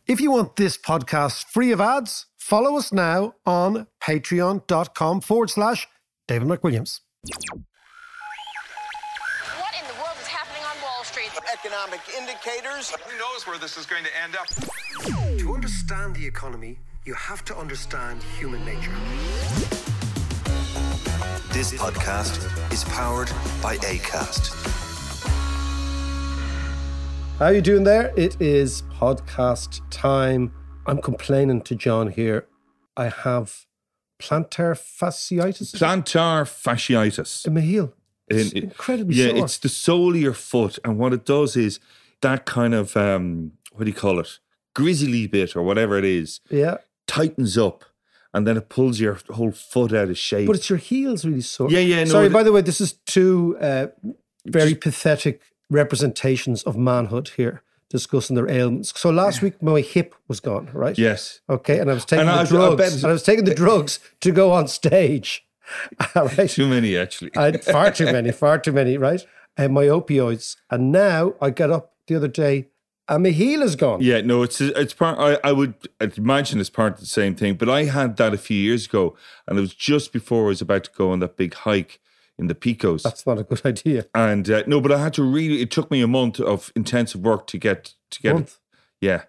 If you want this podcast free of ads, follow us now on patreon.com/David McWilliams. What in the world is happening on Wall Street? Economic indicators. Who knows where this is going to end up? To understand the economy, you have to understand human nature. This podcast is powered by Acast. How are you doing there? It is podcast time. I'm complaining to John here. I have plantar fasciitis. Plantar fasciitis. In my heel. It's incredibly sore. Yeah, it's the sole of your foot. And what it does is that kind of, what do you call it? Grizzly bit or whatever it is. Yeah. Tightens up. And then it pulls your whole foot out of shape. But it's your heels really sore. Yeah. No, Sorry, by the way, this is two very pathetic representations of manhood here discussing their ailments. So last week my hip was gone, right? Yes. Okay, and I was taking the drugs. I was taking the drugs to go on stage. Right? Too many, actually. Far too many, right? And my opioids. And now I got up the other day and my heel is gone. Yeah, no, it's part. I'd imagine it's part of the same thing. But I had that a few years ago, and it was just before I was about to go on that big hike in the Picos. That's not a good idea. And no, but I had to really. It took me a month of intensive work to get it. Yeah,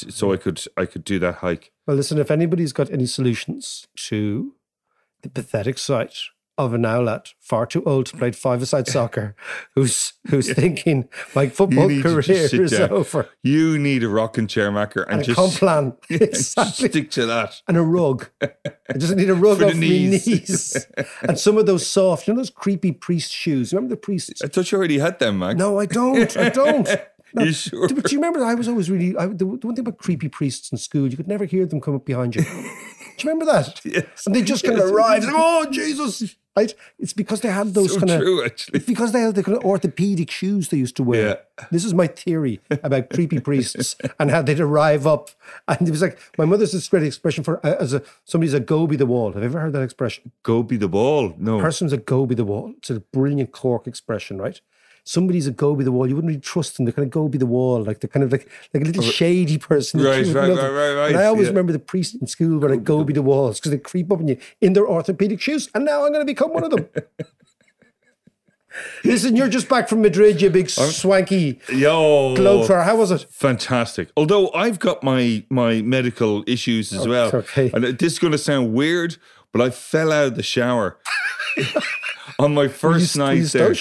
so I could do that hike. Well, listen, if anybody's got any solutions to the pathetic sight of an owl lad far too old to play five-a-side soccer, who's thinking my football career is over. You need a rocking chair maker and just comp plan. Exactly. Stick to that. And a rug. I just need a rug off my knees. And some of those soft, those creepy priest shoes. Remember the priests? I thought you already had them, Max. No, I don't. No, you sure? But do you remember that I was always really, the one thing about creepy priests in school, you could never hear them come up behind you. Do you remember that? Yes. And they just kind of arrived, like, oh, Jesus. Right? It's because they had those It's because they had the kind of orthopedic shoes they used to wear. Yeah. This is my theory about creepy priests and how they'd arrive up. And it was like, my mother's this great expression for somebody's a go be the wall. Have you ever heard that expression? Go be the wall? No. Person's a go be the wall. It's a brilliant Cork expression, right? Somebody's a go be the wall. You wouldn't really trust them. They're kind of go be the wall, like they're kind of like a little shady person. Right. And I always remember the priests in school were like go be the walls because they creep up on you in their orthopedic shoes. And now I'm going to become one of them. Listen, you're just back from Madrid, you big swanky globetrotter. How was it? Fantastic. Although I've got my medical issues as well. Okay. And this is going to sound weird, but I fell out of the shower on my first night there.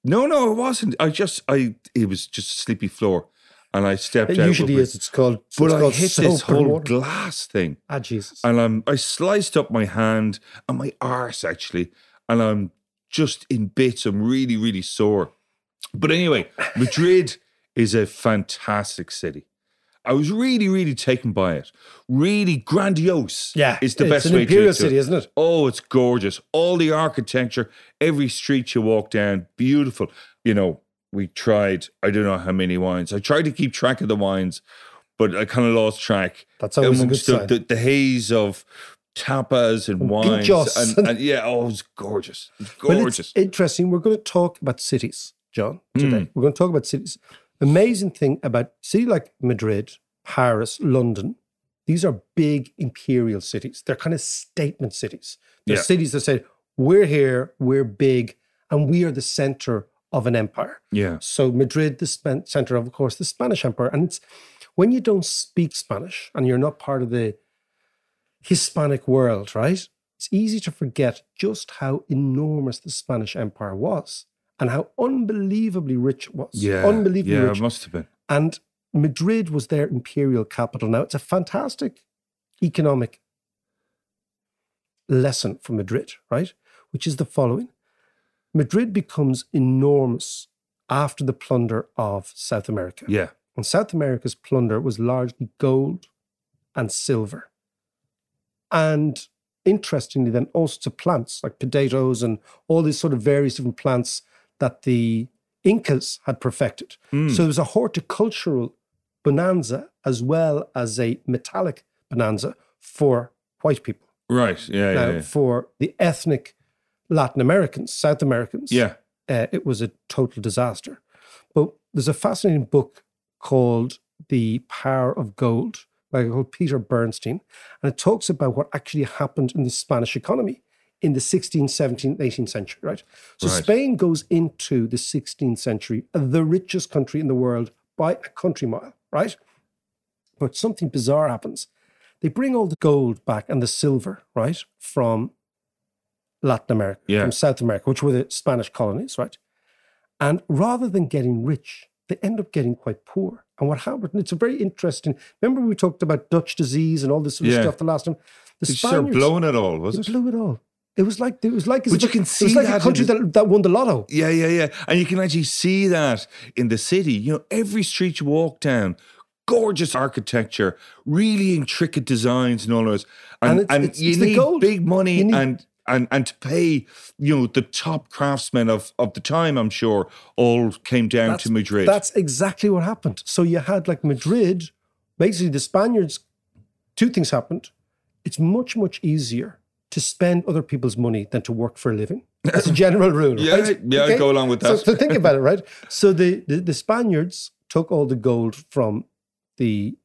No, it wasn't. It was just a sleepy floor. And I stepped out. It usually is. It's called I hit this whole water. glass thing. Ah, Jesus. And I sliced up my hand and my arse, actually. And I'm just in bits. I'm really, really sore. But anyway, Madrid is a fantastic city. I was really, really taken by it. Really grandiose. Yeah, is the best way to. It's an imperial city, isn't it? Oh, it's gorgeous. All the architecture, every street you walk down, beautiful. We tried, I don't know how many wines. I tried to keep track of the wines, but I kind of lost track. That's always a good sign. The haze of tapas and wines. And yeah, it was gorgeous. It's gorgeous. Well, it's interesting. We're going to talk about cities, John, today. We're going to talk about cities. Amazing thing about a city like Madrid, Paris, London, these are big imperial cities. They're kind of statement cities. They're cities that say, we're here, we're big, and we are the center of an empire. Yeah. So Madrid, the center of course, the Spanish Empire. And it's when you don't speak Spanish and you're not part of the Hispanic world, right? It's easy to forget just how enormous the Spanish Empire was. And how unbelievably rich it was. Unbelievably rich. It must have been. And Madrid was their imperial capital. Now, it's a fantastic economic lesson from Madrid, right? Which is the following. Madrid becomes enormous after the plunder of South America. Yeah. And South America's plunder was largely gold and silver. And interestingly, then all sorts of plants like potatoes and all these sort of various different plants that the Incas had perfected. So there was a horticultural bonanza as well as a metallic bonanza for white people. Right, yeah. For the ethnic Latin Americans, South Americans, it was a total disaster. But there's a fascinating book called The Power of Gold by a guy called Peter Bernstein. And it talks about what actually happened in the Spanish economy in the 16th, 17th, 18th century, right? So Spain goes into the 16th century, the richest country in the world by a country mile, right? But something bizarre happens. They bring all the gold back and the silver, right, from Latin America, from South America, which were the Spanish colonies, right? And rather than getting rich, they end up getting quite poor. And what happened, it's a very interesting, remember we talked about Dutch disease and all this sort of stuff the last time? The Spaniards blowing it all, was it? Blew it all. It was like but you can see it was like that a country that won the lotto. Yeah. And you can actually see that in the city. You know, every street you walk down, gorgeous architecture, really intricate designs and all those. And you need big money and to pay, you know, the top craftsmen of the time, I'm sure, all came down to Madrid. That's exactly what happened. So you had like Madrid, basically the Spaniards, two things happened. It's much, much easier to spend other people's money than to work for a living. That's a general rule, right? Yeah, okay? Go along with that. So think about it, right? So the Spaniards took all the gold from the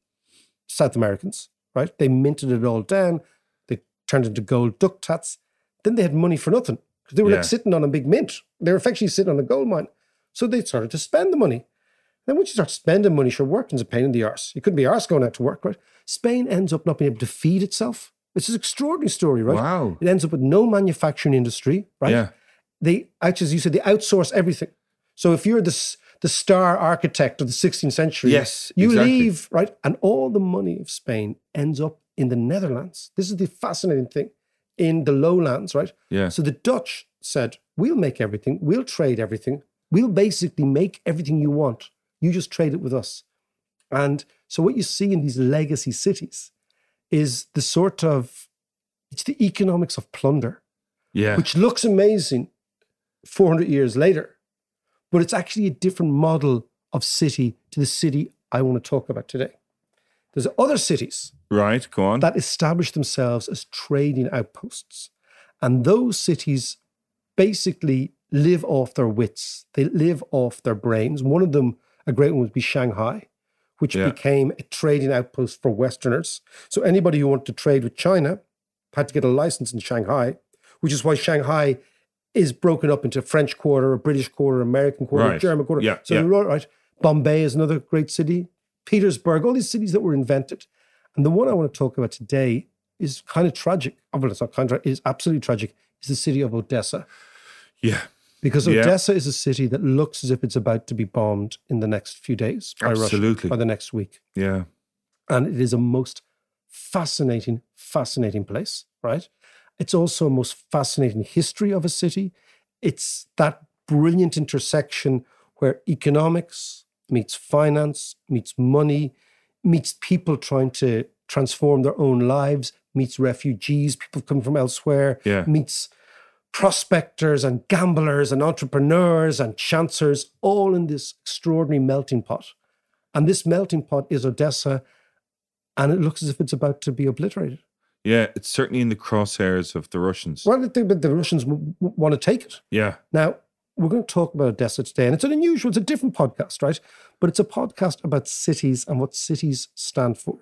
South Americans, right? They minted it all down. They turned it into gold ducats. Then they had money for nothing because they were like sitting on a big mint. They were effectively sitting on a gold mine. So they started to spend the money. Then once you start spending money, sure, working's a pain in the arse. You couldn't be arse going out to work, right? Spain ends up not being able to feed itself. It's an extraordinary story, right? Wow. It ends up with no manufacturing industry, right? Yeah. They actually, as you said, they outsource everything. So if you're the star architect of the 16th century, you leave, right? And all the money of Spain ends up in the Netherlands. This is the fascinating thing. In the lowlands, right? Yeah. So the Dutch said, we'll make everything. We'll trade everything. We'll basically make everything you want. You just trade it with us. And so what you see in these legacy cities is the sort of, it's the economics of plunder, which looks amazing 400 years later, but it's actually a different model of city to the city I want to talk about today. There's other cities, right, go on, that establish themselves as trading outposts. And those cities basically live off their wits. They live off their brains. One of them, a great one, would be Shanghai, which became a trading outpost for Westerners. So anybody who wanted to trade with China had to get a license in Shanghai, which is why Shanghai is broken up into French Quarter, a British Quarter, American Quarter, German Quarter. Yeah, so right. Bombay is another great city. Petersburg, all these cities that were invented. And the one I want to talk about today is kind of tragic. Well, it's not kind of, it is absolutely tragic. It's the city of Odessa. Yeah. Because Odessa is a city that looks as if it's about to be bombed in the next few days by Russia, by the next week. Yeah. And it is a most fascinating place, right? It's also a most fascinating history of a city. It's that brilliant intersection where economics meets finance, meets money, meets people trying to transform their own lives, meets refugees, people coming from elsewhere, meets prospectors and gamblers and entrepreneurs and chancers, all in this extraordinary melting pot. And this melting pot is Odessa, and it looks as if it's about to be obliterated. Yeah, it's certainly in the crosshairs of the Russians. Well, the Russians want to take it. Yeah. Now, we're going to talk about Odessa today, and it's a different podcast, right? But it's a podcast about cities and what cities stand for.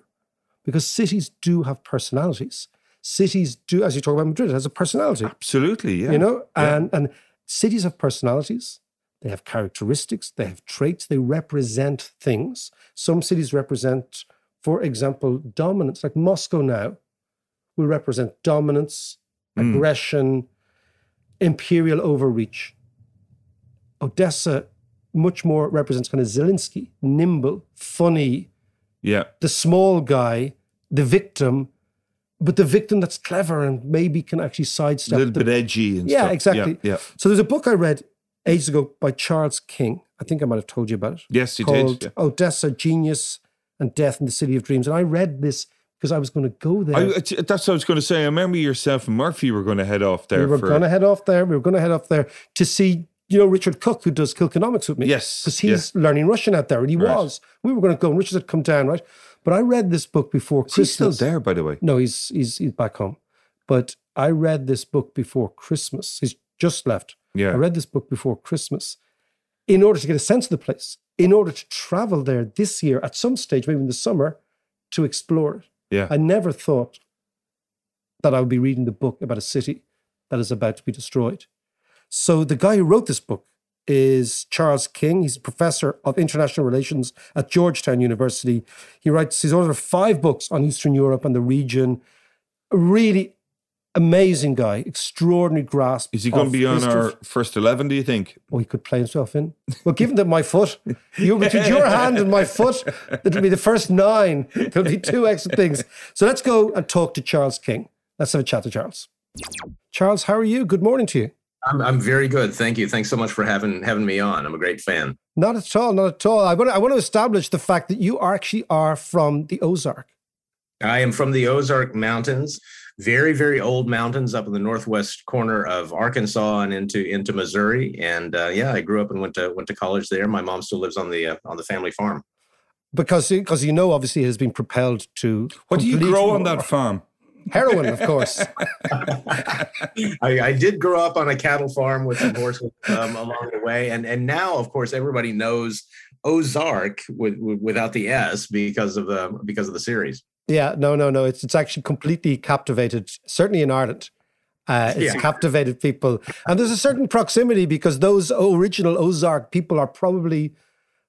Because cities do have personalities. Cities do, as you talk about Madrid, it has a personality. Absolutely, yeah. You know, and cities have personalities. They have characteristics. They have traits. They represent things. Some cities represent, for example, dominance. Like Moscow now will represent dominance, aggression, imperial overreach. Odessa much more represents kind of Zelensky, nimble, funny, the small guy, the victim, but the victim that's clever and maybe can actually sidestep. A little bit edgy and stuff. Yeah, exactly. Yeah. So there's a book I read ages ago by Charles King. I think I might have told you about it. Yes, you called did. Odessa, Genius and Death in the City of Dreams. And I read this because I was going to go there. That's what I was going to say. I remember yourself and Murphy were going to head off there. We were going to head off there to see, you know, Richard Cook, who does Kilkenomics with me. Yes. Because he's learning Russian out there, and he was. We were going to go, and Richard had come down, right? But I read this book before Christmas. He's still there, by the way. No, he's back home. But I read this book before Christmas. He's just left. Yeah. I read this book before Christmas in order to get a sense of the place, in order to travel there this year at some stage, maybe in the summer, to explore it. Yeah. I never thought that I would be reading the book about a city that is about to be destroyed. So the guy who wrote this book is Charles King. He's a professor of international relations at Georgetown University. He's authored 5 books on Eastern Europe and the region. A really amazing guy, extraordinary grasp. Is he going to be on our first 11, do you think? Oh, he could play himself in. Well, given that my foot, between your hand and my foot, it'll be the first 9. There'll be 2 extra things. So let's go and talk to Charles King. Let's have a chat to Charles. Charles, how are you? Good morning to you. I'm very good. Thank you. Thanks so much for having me on. I'm a great fan. Not at all. Not at all. I want to establish the fact that you are from the Ozark. I am from the Ozark Mountains, very, very old mountains up in the northwest corner of Arkansas and into Missouri. And I grew up and went to college there. My mom still lives on the family farm. Because obviously it has been propelled to. What do you grow on that farm? Heroin, of course. I did grow up on a cattle farm with some horses along the way, and now, of course, everybody knows Ozark without the S because of the series. Yeah, no. It's actually completely captivated. Certainly in Ireland, it's captivated people, and there's a certain proximity because those original Ozark people are probably,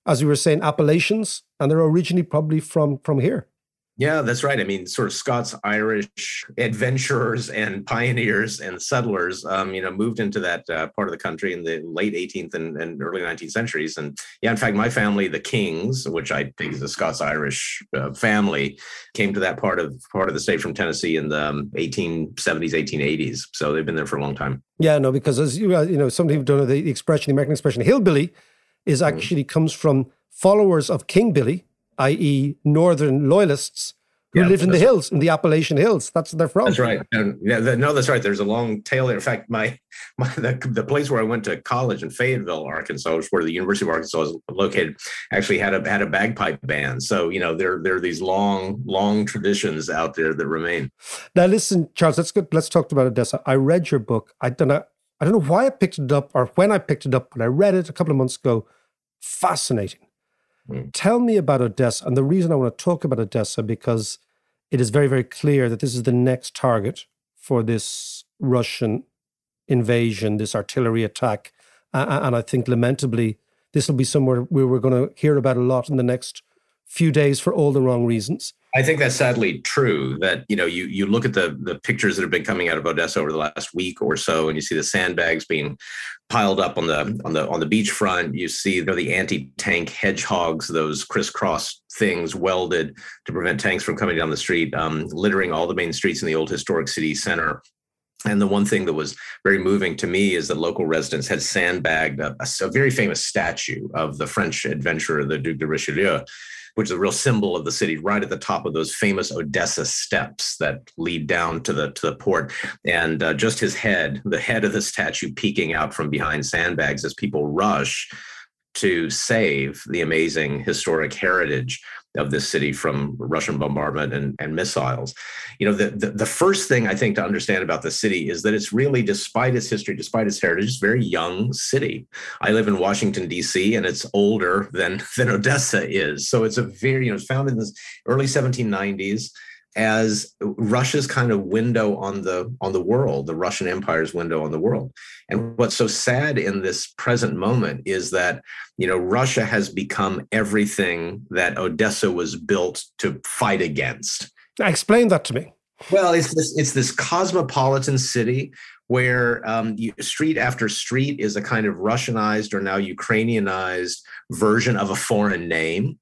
as we were saying, Appalachians, and they're originally probably from here. Yeah, that's right. I mean, sort of Scots-Irish adventurers and pioneers and settlers, moved into that part of the country in the late 18th and early 19th centuries. And in fact, my family, the Kings, which I think is a Scots-Irish family, came to that part of the state from Tennessee in the 1870s, 1880s. So they've been there for a long time. Yeah, no, because as some people don't know the American expression, hillbilly is actually comes from followers of King Billy, i.e. Northern loyalists who lived in the hills, in the Appalachian Hills. That's where they're from. That's right. That's right. There's a long tail there. In fact, the place where I went to college in Fayetteville, Arkansas, which is where the University of Arkansas is located, actually had a bagpipe band. So, there are these long traditions out there that remain. Now, listen, Charles, let's talk about Odessa. I read your book. I don't know why I picked it up or when I picked it up, but I read it a couple of months ago. Fascinating. Tell me about Odessa. And the reason I want to talk about Odessa, because it is very, very clear that this is the next target for this Russian invasion, this artillery attack. And I think, lamentably, this will be somewhere where we're going to hear about a lot in the next few days for all the wrong reasons. I think that's sadly true that, you look at the pictures that have been coming out of Odessa over the last week or so, and you see the sandbags being piled up on the beachfront. You see the anti-tank hedgehogs, those crisscross things welded to prevent tanks from coming down the street, littering all the main streets in the old historic city center. And the one thing that was very moving to me is that local residents had sandbagged a very famous statue of the French adventurer, the Duc de Richelieu, which is a real symbol of the city, right at the top of those famous Odessa steps that lead down to the port. And just his head, the head of the statue peeking out from behind sandbags as people rush to save the amazing historic heritage of this city from Russian bombardment and missiles. The first thing I think to understand about the city is that it's really, despite its history, despite its heritage, it's a very young city. I live in Washington, D.C., and it's older than Odessa is. So it's a very, it's founded in the early 1790s as Russia's kind of window on the world, the Russian Empire's window on the world. And what's so sad in this present moment is that, Russia has become everything that Odessa was built to fight against. Explain that to me. Well, it's this cosmopolitan city where street after street is a kind of Russianized or now Ukrainianized version of a foreign name.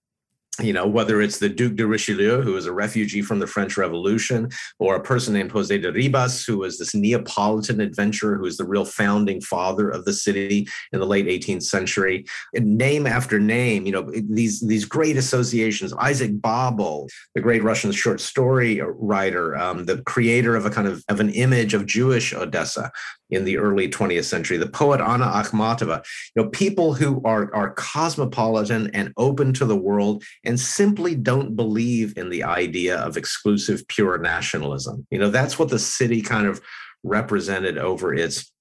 Whether it's the Duc de Richelieu, who was a refugee from the French Revolution, or a person named José de Ribas, who was this Neapolitan adventurer who is the real founding father of the city in the late 18th century. And name after name, these great associations. Isaac Babel, the great Russian short story writer, the creator of an image of Jewish Odessa in the early 20th century, the poet Anna Akhmatova, people who are cosmopolitan and open to the world and simply don't believe in the idea of exclusive pure nationalism. That's what the city kind of represented over its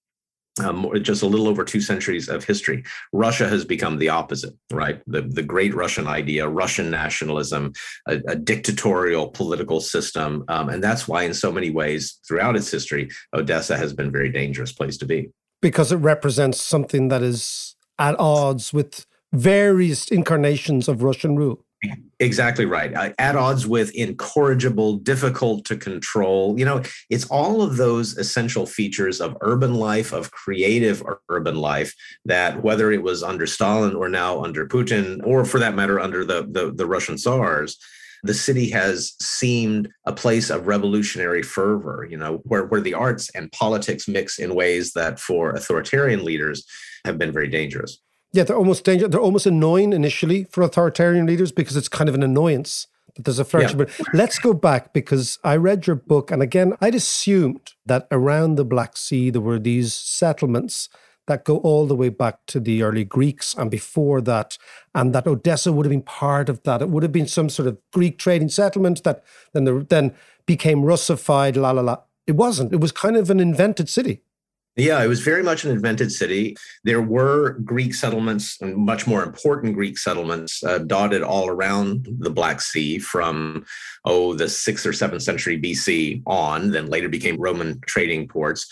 just a little over 2 centuries of history. Russia has become the opposite, right? The great Russian idea, Russian nationalism, a dictatorial political system. And that's why in so many ways throughout its history, Odessa has been a very dangerous place to be. Because it represents something that is at odds with various incarnations of Russian rule. Exactly right. At odds with, incorrigible, difficult to control. It's all of those essential features of urban life, of creative urban life, that whether it was under Stalin or now under Putin, or for that matter, under the Russian Tsars, the city has seemed a place of revolutionary fervor, where the arts and politics mix in ways that for authoritarian leaders have been very dangerous. Yeah, they're almost dangerous. They're almost annoying initially for authoritarian leaders because it's kind of an annoyance that there's a friendship. Yeah. But let's go back, because I read your book, and again, I'd assumed that around the Black Sea there were these settlements that go all the way back to the early Greeks and before that, and that Odessa would have been part of that. It would have been some sort of Greek trading settlement that then became Russified, la la la. It wasn't. It was kind of an invented city. Yeah, it was very much an invented city. There were Greek settlements, and much more important Greek settlements, dotted all around the Black Sea from, the 6th or 7th century BC on, then later became Roman trading ports.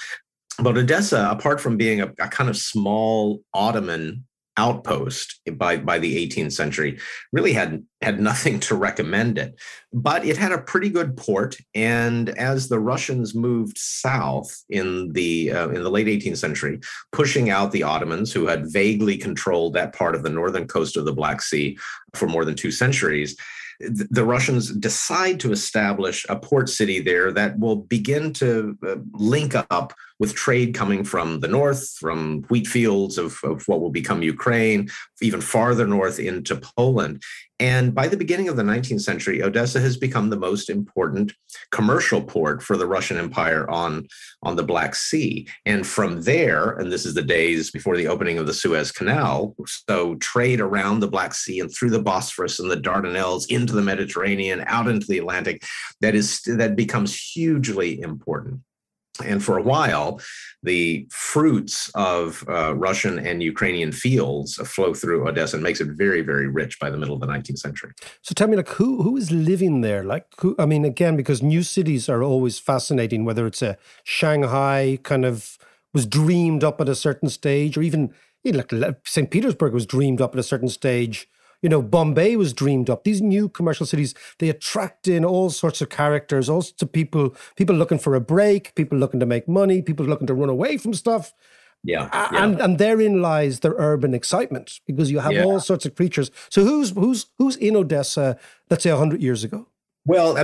But Odessa, apart from being a kind of small Ottoman outpost by the 18th century, really had nothing to recommend it. But it had a pretty good port, and as the Russians moved south in the late 18th century, pushing out the Ottomans, who had vaguely controlled that part of the northern coast of the Black Sea for more than 2 centuries, the Russians decide to establish a port city there that will begin to link up with trade coming from the north, from wheat fields of what will become Ukraine, even farther north into Poland. And by the beginning of the 19th century, Odessa has become the most important commercial port for the Russian Empire on the Black Sea. And from there, and this is the days before the opening of the Suez Canal, so trade around the Black Sea and through the Bosphorus and the Dardanelles into the Mediterranean, out into the Atlantic, that becomes hugely important. And for a while, the fruits of Russian and Ukrainian fields flow through Odessa and makes it very, very rich by the middle of the 19th century. So tell me, who is living there? Again, because new cities are always fascinating, whether it's a Shanghai kind of was dreamed up at a certain stage, or even St. Petersburg was dreamed up at a certain stage. Bombay was dreamed up. These new commercial cities, they attract in all sorts of characters, all sorts of people looking for a break, people looking to make money, people looking to run away from stuff. Yeah. And therein lies their urban excitement, because you have all sorts of creatures. So who's in Odessa, let's say 100 years ago? Well,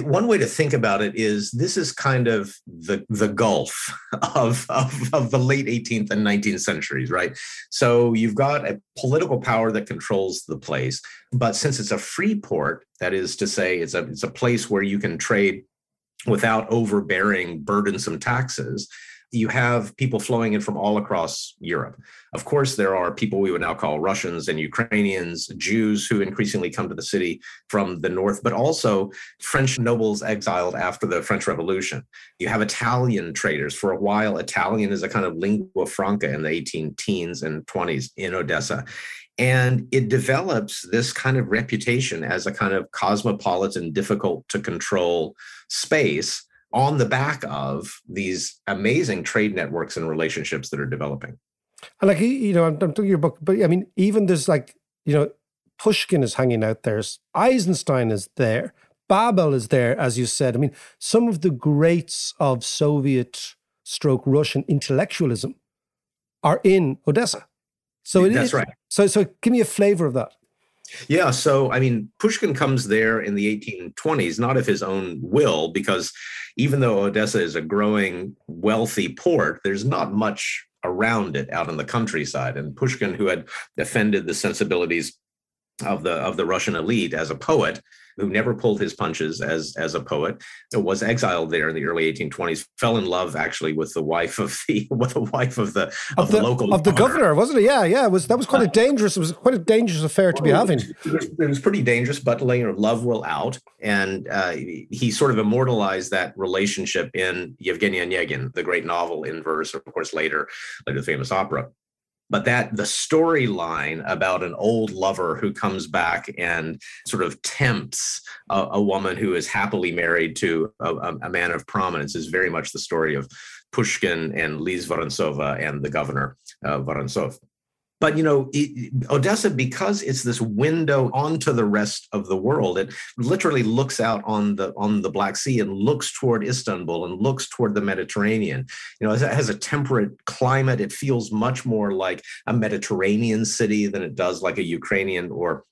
one way to think about it is this is kind of the Gulf of the late 18th and 19th centuries, right? So you've got a political power that controls the place, but since it's a free port, that is to say, it's a place where you can trade without overbearing, burdensome taxes. You have people flowing in from all across Europe. Of course, there are people we would now call Russians and Ukrainians, Jews who increasingly come to the city from the north, but also French nobles exiled after the French Revolution. You have Italian traders. For a while, Italian is a kind of lingua franca in the 18 teens and 20s in Odessa. And it develops this kind of reputation as a kind of cosmopolitan, difficult to control space on the back of these amazing trade networks and relationships that are developing. And I'm talking your book, but even there's Pushkin is hanging out there. Eisenstein is there. Babel is there, as you said. Some of the greats of Soviet/Russian intellectualism are in Odessa. So that's right. So give me a flavor of that. Yeah. So, Pushkin comes there in the 1820s, not of his own will, because even though Odessa is a growing, wealthy port, there's not much around it out in the countryside. And Pushkin, who had defended the sensibilities of the Russian elite as a poet, who never pulled his punches as a poet, was exiled there in the early 1820s, fell in love actually with the wife of the local governor, wasn't it? Yeah. That was quite it was quite a dangerous affair to be having. It was pretty dangerous, but love will out. And he sort of immortalized that relationship in Yevgeny Onegin, the great novel in verse, of course, later the famous opera. But the storyline about an old lover who comes back and sort of tempts a woman who is happily married to a man of prominence is very much the story of Pushkin and Liz Vorontsova and the governor, Vorontsov. But, Odessa, because it's this window onto the rest of the world, it literally looks out on the Black Sea and looks toward Istanbul and looks toward the Mediterranean. It has a temperate climate. It feels much more like a Mediterranean city than it does like a Ukrainian or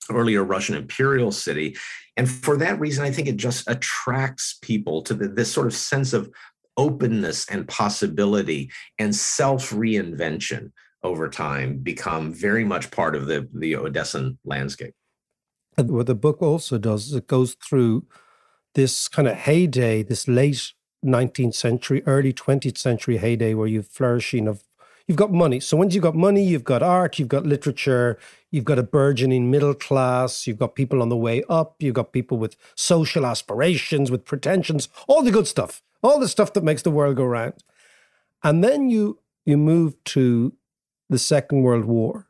earlier Russian imperial city. And for that reason, I think it just attracts people to this sort of sense of openness and possibility and self-reinvention over time become very much part of the Odessan landscape. And what the book also does is it goes through this kind of heyday, this late 19th century, early 20th century heyday where you've flourishing of, you've got money. So once you've got money, you've got art, you've got literature, you've got a burgeoning middle class, you've got people on the way up, you've got people with social aspirations, with pretensions, all the good stuff, all the stuff that makes the world go round. And then you move to the Second World War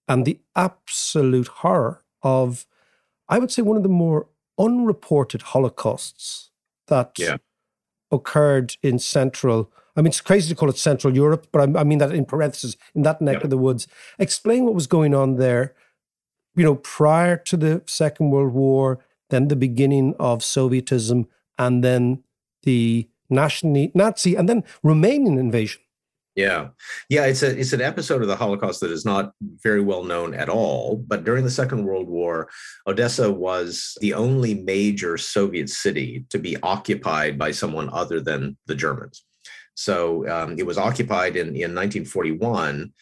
and the absolute horror of, I would say, one of the more unreported Holocausts that occurred in Central, I mean, it's crazy to call it Central Europe, but I mean that in parentheses, in that neck of the woods. Explain what was going on there, prior to the Second World War, then the beginning of Sovietism, and then the Nazi, and then Romanian invasion. Yeah. It's an episode of the Holocaust that is not very well known at all. But during the Second World War, Odessa was the only major Soviet city to be occupied by someone other than the Germans. So it was occupied in 1941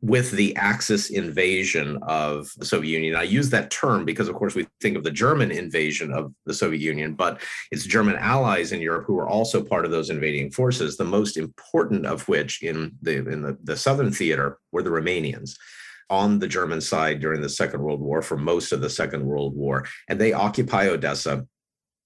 with the Axis invasion of the Soviet Union. I use that term because, of course, we think of the German invasion of the Soviet Union, but it's German allies in Europe who are also part of those invading forces, the most important of which in the Southern theater were the Romanians on the German side during the Second World War for most of the Second World War. And they occupy Odessa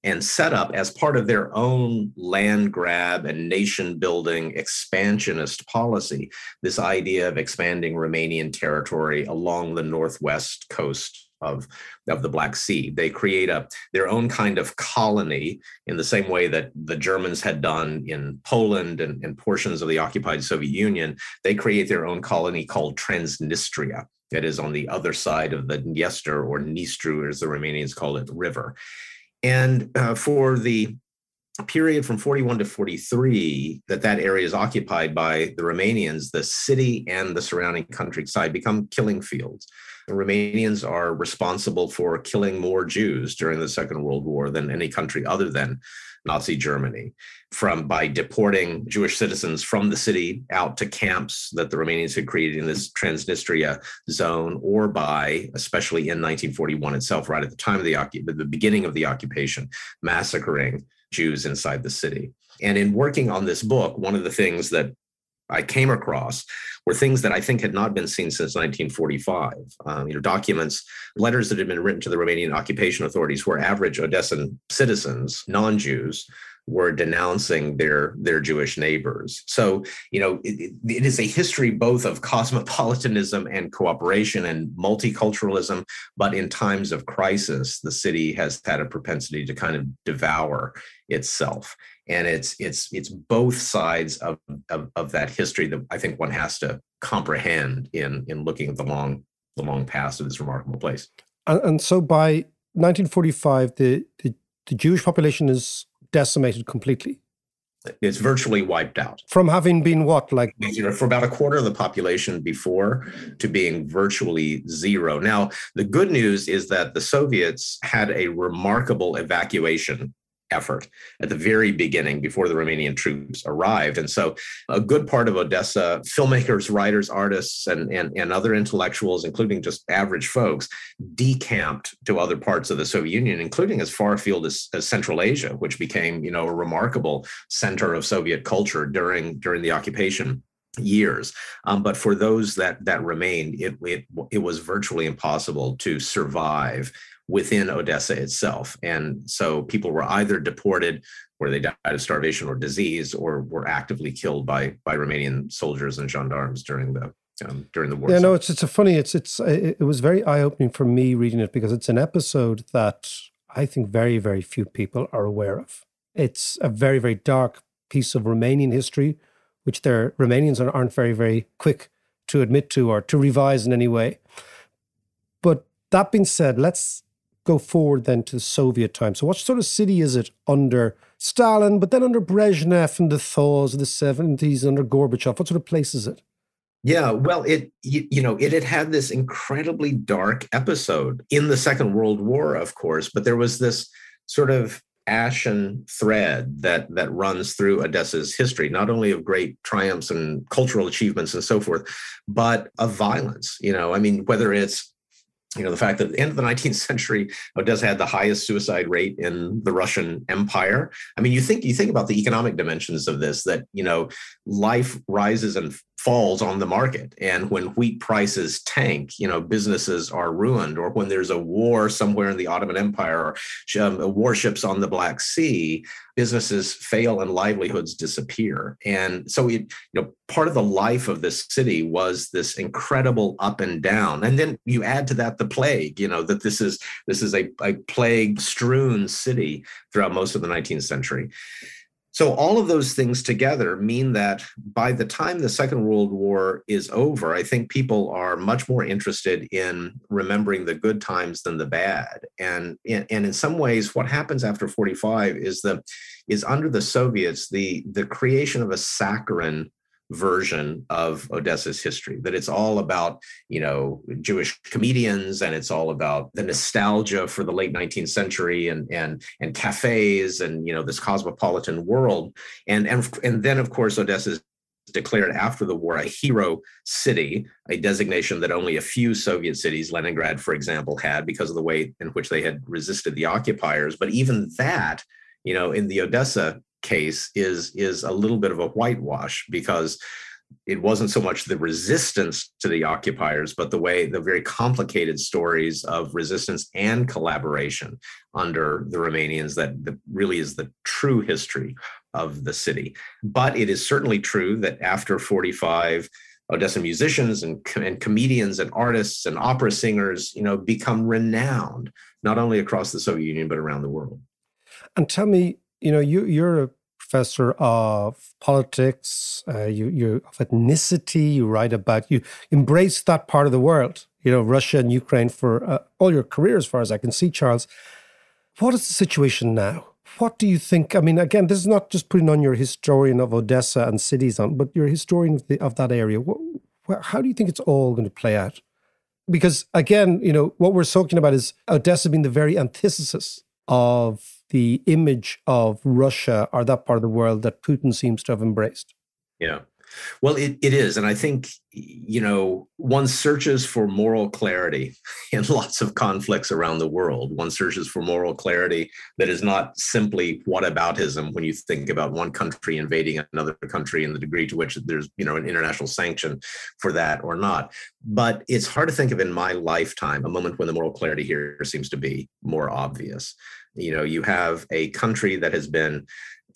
and set up as part of their own land grab and nation building expansionist policy, this idea of expanding Romanian territory along the northwest coast of the Black Sea. They create their own kind of colony in the same way that the Germans had done in Poland and portions of the occupied Soviet Union. They create their own colony called Transnistria, that is on the other side of the Dniester, or Dnistru, as the Romanians call it, river. And for the period from 41 to 43, that area is occupied by the Romanians, the city and the surrounding countryside become killing fields. The Romanians are responsible for killing more Jews during the Second World War than any country other than Nazi Germany, by deporting Jewish citizens from the city out to camps that the Romanians had created in this Transnistria zone, or by, especially in 1941 itself, right at the time of the beginning of the occupation, massacring Jews inside the city. And in working on this book, one of the things that I came across were things that I think had not been seen since 1945. Documents, letters that had been written to the Romanian occupation authorities, where average Odessan citizens, non-Jews, were denouncing their Jewish neighbors. So, it is a history both of cosmopolitanism and cooperation and multiculturalism, but in times of crisis, the city has had a propensity to kind of devour itself. And it's both sides of that history that I think one has to comprehend in looking at the long past of this remarkable place. And so by 1945, the Jewish population is decimated completely. It's virtually wiped out. From having been for about a quarter of the population before to being virtually zero. Now, the good news is that the Soviets had a remarkable evacuation effort at the very beginning before the Romanian troops arrived. And so a good part of Odessa, filmmakers, writers, artists, and other intellectuals, including just average folks, decamped to other parts of the Soviet Union, including as far afield as Central Asia, which became, a remarkable center of Soviet culture during the occupation years. But for those that remained, it was virtually impossible to survive within Odessa itself. And so people were either deported, where they died of starvation or disease, or were actively killed by Romanian soldiers and gendarmes during the war. Yeah, no, it was very eye-opening for me reading it, because it's an episode that I think very, very few people are aware of. It's a very, very dark piece of Romanian history, which their Romanians aren't very, very quick to admit to or to revise in any way. But that being said, let's go forward then to the Soviet time. So what sort of city is it under Stalin, but then under Brezhnev and the thaws of the 70s, under Gorbachev? What sort of place is it? Yeah, well, it had this incredibly dark episode in the Second World War, of course, but there was this sort of ashen thread that runs through Odessa's history, not only of great triumphs and cultural achievements and so forth, but of violence. Whether it's the fact that at the end of the 19th century, Odessa had the highest suicide rate in the Russian Empire. You think about the economic dimensions of this, that, life rises and falls on the market. And when wheat prices tank, businesses are ruined. Or when there's a war somewhere in the Ottoman Empire, or warships on the Black Sea, businesses fail and livelihoods disappear. And so part of the life of this city was this incredible up and down. And then you add to that the plague, that this is a plague-strewn city throughout most of the 19th century. So all of those things together mean that by the time the Second World War is over, I think people are much more interested in remembering the good times than the bad. And in some ways, what happens after 45 is under the Soviets, the creation of a saccharine version of Odessa's history, that it's all about, Jewish comedians, and it's all about the nostalgia for the late 19th century and cafes and, this cosmopolitan world. And then, of course, Odessa is declared after the war a hero city, a designation that only a few Soviet cities, Leningrad, for example, had because of the way in which they had resisted the occupiers. But even that, in the Odessa case is a little bit of a whitewash, because it wasn't so much the resistance to the occupiers, but the very complicated stories of resistance and collaboration under the Romanians that really is the true history of the city. But it is certainly true that after 45, Odessa musicians and comedians and artists and opera singers, become renowned, not only across the Soviet Union, but around the world. And tell me, you're a professor of politics, you of ethnicity, you embrace that part of the world, Russia and Ukraine for all your career, as far as I can see, Charles. What is the situation now? What do you think? Again, this is not just putting on your historian of Odessa and cities on, but you're a historian of that area. How do you think it's all going to play out? Because again, what we're talking about is Odessa being the very antithesis of the image of Russia or that part of the world that Putin seems to have embraced. Yeah. Well, it is. And I think, one searches for moral clarity in lots of conflicts around the world. One searches for moral clarity that is not simply whataboutism when you think about one country invading another country and the degree to which there's, an international sanction for that or not. But it's hard to think of in my lifetime a moment when the moral clarity here seems to be more obvious. You have a country that has been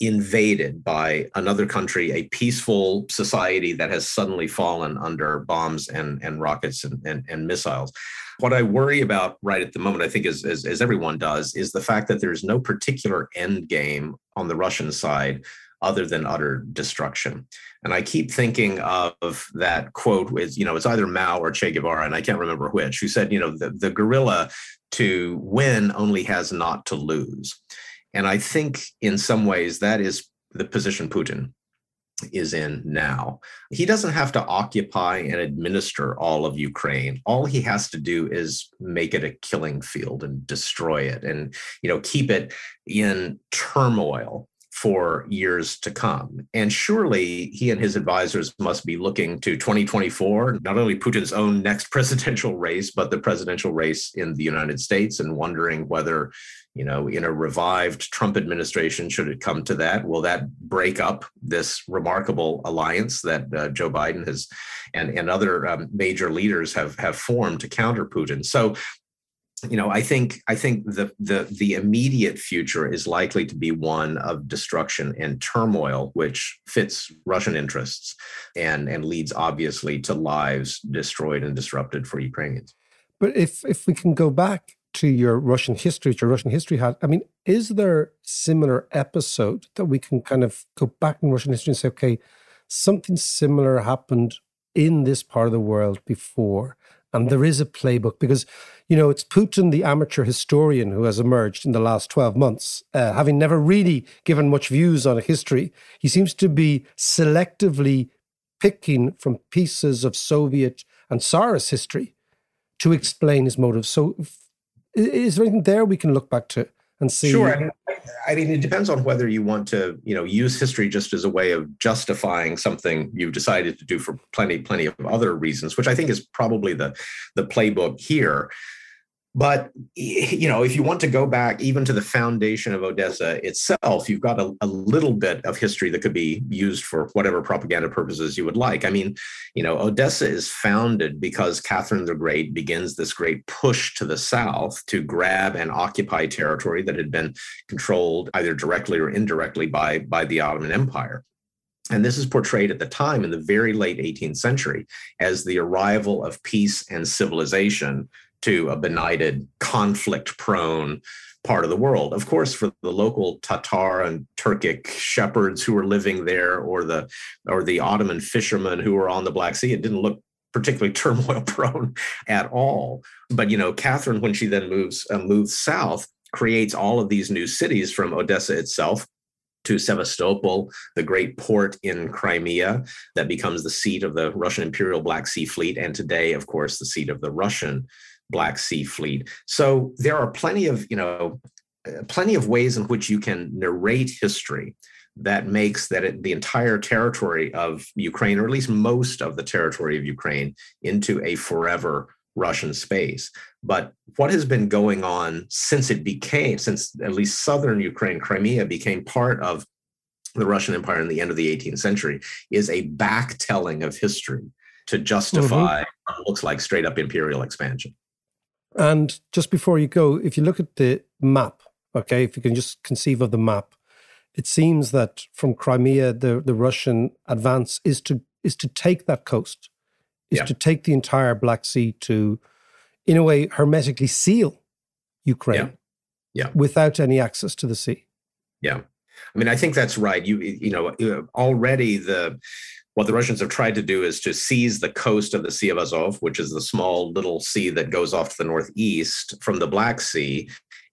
invaded by another country, a peaceful society that has suddenly fallen under bombs and rockets and missiles. What I worry about right at the moment, I think, as everyone does, is the fact that there's no particular end game on the Russian side other than utter destruction. And I keep thinking of that quote with, it's either Mao or Che Guevara, and I can't remember which, who said, the guerrilla to win only has not to lose. And I think in some ways that is the position Putin is in now. He doesn't have to occupy and administer all of Ukraine. All he has to do is make it a killing field and destroy it and, keep it in turmoil for years to come. And surely he and his advisors must be looking to 2024, not only Putin's own next presidential race, but the presidential race in the United States, and wondering whether, in a revived Trump administration, should it come to that, will that break up this remarkable alliance that Joe Biden has and other major leaders have formed to counter Putin? So, I think the immediate future is likely to be one of destruction and turmoil, which fits Russian interests and leads obviously to lives destroyed and disrupted for Ukrainians. But if we can go back to your Russian history, is there similar episode that we can kind of go back in Russian history and say, okay, something similar happened in this part of the world before? And there is a playbook because, it's Putin, the amateur historian, who has emerged in the last 12 months, having never really given much views on history. He seems to be selectively picking from pieces of Soviet and Tsarist history to explain his motives. So is there anything there we can look back to and see? Sure. I mean, it depends on whether you want to, use history just as a way of justifying something you've decided to do for plenty of other reasons, which I think is probably the playbook here. But, if you want to go back even to the foundation of Odessa itself, you've got a little bit of history that could be used for whatever propaganda purposes you would like. I mean, Odessa is founded because Catherine the Great begins this great push to the south to grab and occupy territory that had been controlled either directly or indirectly by the Ottoman Empire. And this is portrayed at the time in the very late 18th century as the arrival of peace and civilization to a benighted, conflict-prone part of the world. Of course, for the local Tatar and Turkic shepherds who were living there, or the Ottoman fishermen who were on the Black Sea, it didn't look particularly turmoil-prone at all. But Catherine, when she then moves south, creates all of these new cities, from Odessa itself to Sevastopol, the great port in Crimea that becomes the seat of the Russian Imperial Black Sea Fleet, and today, of course, the seat of the Russian Black Sea Fleet. So there are plenty of ways in which you can narrate history that makes the entire territory of Ukraine, or at least most of the territory of Ukraine, into a forever Russian space. But what has been going on since at least southern Ukraine, Crimea, became part of the Russian Empire in the end of the 18th century, is a backtelling of history to justify what looks like straight up imperial expansion. And just before you go, if you look at the map, okay, if you can just conceive of the map, it seems that from Crimea, the Russian advance is to take that coast, to take the entire Black Sea, to, in a way, hermetically seal Ukraine without any access to the sea. Yeah. I mean, I think that's right. Already what the Russians have tried to do is to seize the coast of the Sea of Azov, which is the small little sea that goes off to the northeast from the Black Sea.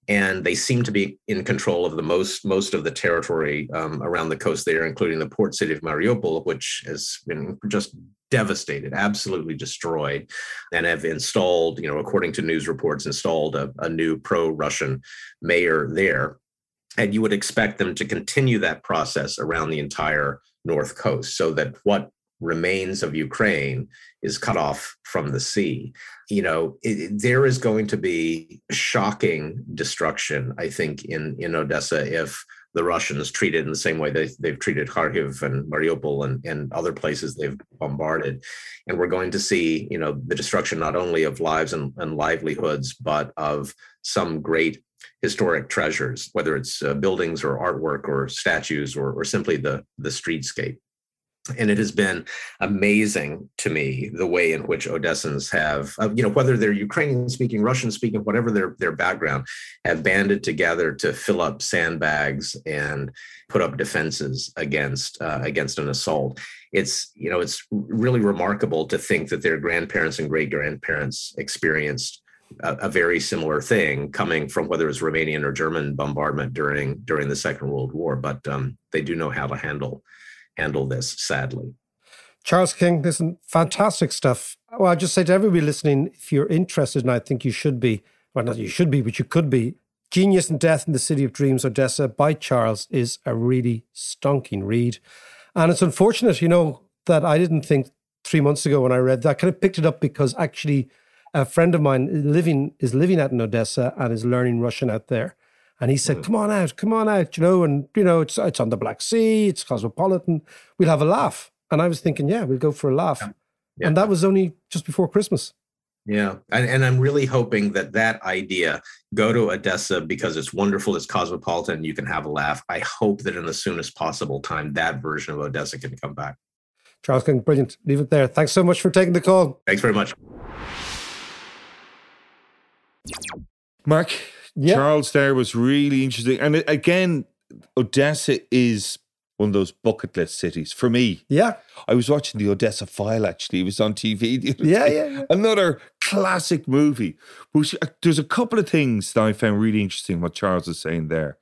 And they seem to be in control of the most of the territory around the coast there, including the port city of Mariupol, which has been just devastated, absolutely destroyed, and have installed, according to news reports, a new pro-Russian mayor there. And you would expect them to continue that process around the entire North Coast, so that what remains of Ukraine is cut off from the sea. There is going to be shocking destruction, I think, in Odessa if the Russians treat it in the same way they've treated Kharkiv and Mariupol and other places they've bombarded. And we're going to see, the destruction not only of lives and livelihoods, but of some great historic treasures, whether it's buildings or artwork or statues or simply the streetscape. And it has been amazing to me the way in which Odessans have, whether they're Ukrainian speaking, Russian speaking, whatever their background, have banded together to fill up sandbags and put up defenses against an assault. It's really remarkable to think that their grandparents and great grandparents experienced a very similar thing, coming from whether it was Romanian or German bombardment during the Second World War. But they do know how to handle handle this, sadly. Charles King, listen, fantastic stuff. Well, I'll just say to everybody listening, if you're interested, and I think you should be, well, not you should be, but you could be, Genius and Death in the City of Dreams, Odessa by Charles is a really stonking read. And it's unfortunate, that I didn't think 3 months ago when I read that. I kind of picked it up because actually a friend of mine is living out in Odessa and is learning Russian out there. And he said, come on out, and, it's on the Black Sea, it's cosmopolitan, we'll have a laugh. And I was thinking, yeah, we'll go for a laugh. Yeah. And that was only just before Christmas. Yeah. And I'm really hoping that idea, go to Odessa because it's wonderful, it's cosmopolitan, you can have a laugh. I hope that in the soonest possible time, that version of Odessa can come back. Charles King, brilliant. Leave it there. Thanks so much for taking the call. Thanks very much. Mark, Charles there was really interesting. And again, Odessa is one of those bucket list cities for me. Yeah. I was watching the Odessa File, actually. It was on TV the other day. Yeah. Another classic movie. There's a couple of things that I found really interesting what Charles is saying there.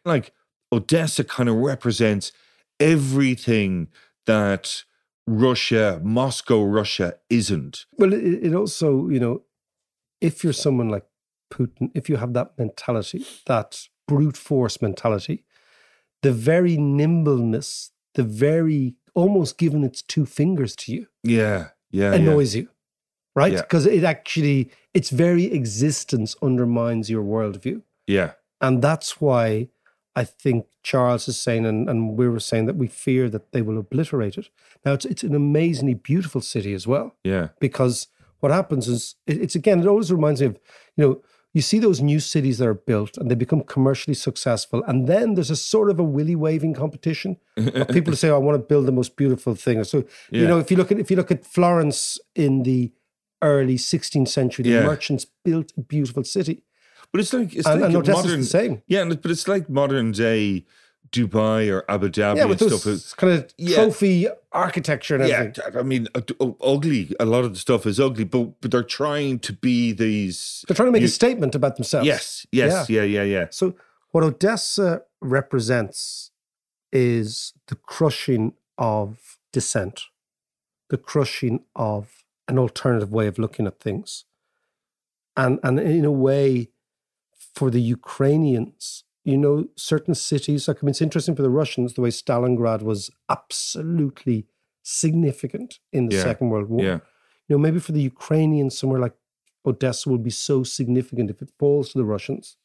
Like, Odessa kind of represents everything that Moscow, Russia isn't. Well, it also, if you're someone like Putin, if you have that mentality, that brute force mentality, the very nimbleness, the very almost giving its two fingers to you, annoys you, right? Because its very existence undermines your worldview. Yeah. And that's why I think Charles is saying, and we were saying that we fear that they will obliterate it. Now, it's an amazingly beautiful city as well. Yeah. Because what happens is, it always reminds me of, you see those new cities that are built and they become commercially successful. And then there's a sort of a willy waving competition of people who say, I want to build the most beautiful thing. So, if you look at Florence in the early 16th century, the merchants built a beautiful city. But it's like Odessa's the same. Yeah, but it's like modern day Dubai or Abu Dhabi and stuff. It's kind of trophy architecture and everything. Yeah, I mean, ugly. A lot of the stuff is ugly, but they're trying to be these. They're trying to make a statement about themselves. Yes, yeah. So what Odessa represents is the crushing of dissent, the crushing of an alternative way of looking at things, and in a way, for the Ukrainians, certain cities, it's interesting for the Russians, the way Stalingrad was absolutely significant in the Second World War. Yeah. Maybe for the Ukrainians, somewhere like Odessa will be so significant if it falls to the Russians.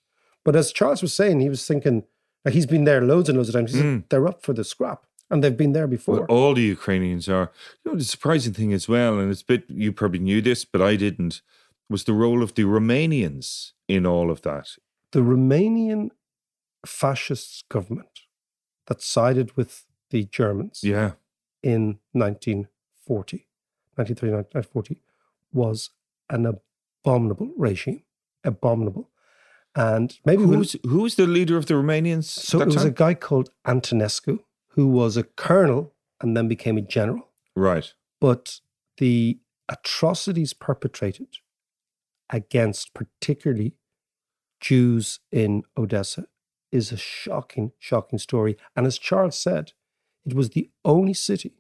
But as Charles was saying, he was thinking, he's been there loads and loads of times, he said, they're up for the scrap. And they've been there before. Well, all the Ukrainians are. The surprising thing as well, and you probably knew this, but I didn't, was the role of the Romanians in all of that. The Romanian fascist government that sided with the Germans in 1940 was an abominable regime. Abominable. And maybe who was the leader of the Romanians? So it was a guy called Antonescu, who was a colonel and then became a general. Right. But the atrocities perpetrated against particularly Jews in Odessa is a shocking, shocking story. And as Charles said, it was the only city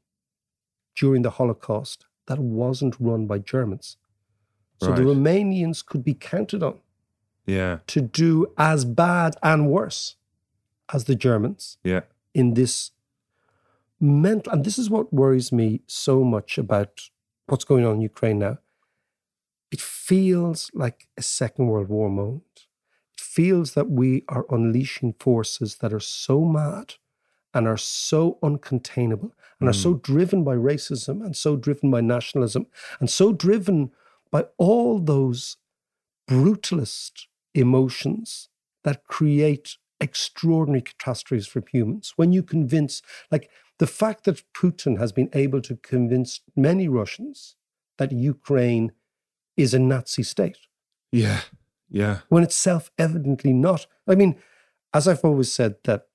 during the Holocaust that wasn't run by Germans. So the Romanians could be counted on to do as bad and worse as the Germans in this mental. And this is what worries me so much about what's going on in Ukraine now. It feels like a Second World War moment. It feels that we are unleashing forces that are so mad and are so uncontainable and are so driven by racism and so driven by nationalism and so driven by all those brutalist emotions that create extraordinary catastrophes for humans. When you convince, like the fact that Putin has been able to convince many Russians that Ukraine is a Nazi state. Yeah. When it's self-evidently not. I mean, as I've always said that,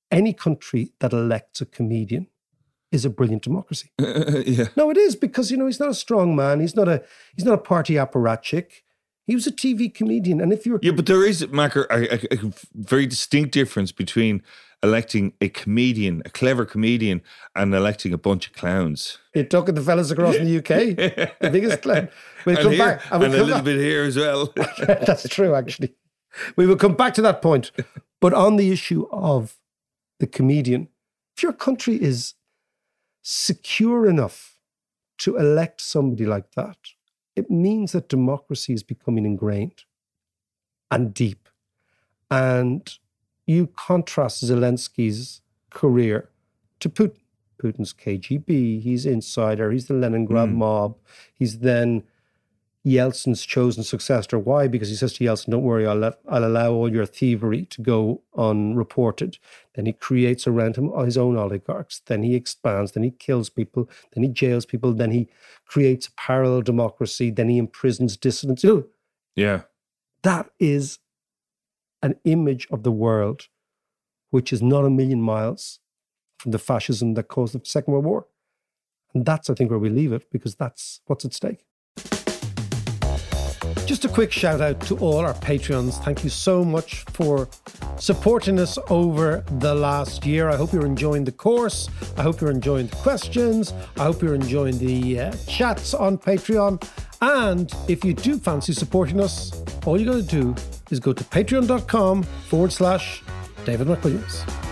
any country that elects a comedian is a brilliant democracy. No, it is, because, he's not a strong man. He's not a party apparatchik. He was a TV comedian. And if you're... Yeah, but there is, Macker, a very distinct difference between electing a comedian, a clever comedian, and electing a bunch of clowns. It took the fellas across in the UK, the biggest clown. We'll come back. And a little bit here as well. That's true, actually. We will come back to that point. But on the issue of the comedian, if your country is secure enough to elect somebody like that, it means that democracy is becoming ingrained and deep. And you contrast Zelensky's career to Putin. Putin's KGB, he's insider, he's the Leningrad mob. He's then Yeltsin's chosen successor. Why? Because he says to Yeltsin, don't worry, I'll allow all your thievery to go unreported. Then he creates around him his own oligarchs. Then he expands. Then he kills people. Then he jails people. Then he creates a parallel democracy. Then he imprisons dissidents. Yeah. That is an image of the world which is not a million miles from the fascism that caused the Second World War. And that's, I think, where we leave it, because that's what's at stake. Just a quick shout out to all our Patreons. Thank you so much for supporting us over the last year. I hope you're enjoying the course. I hope you're enjoying the questions. I hope you're enjoying the chats on Patreon. And if you do fancy supporting us, all you got to do is go to patreon.com/David McWilliams.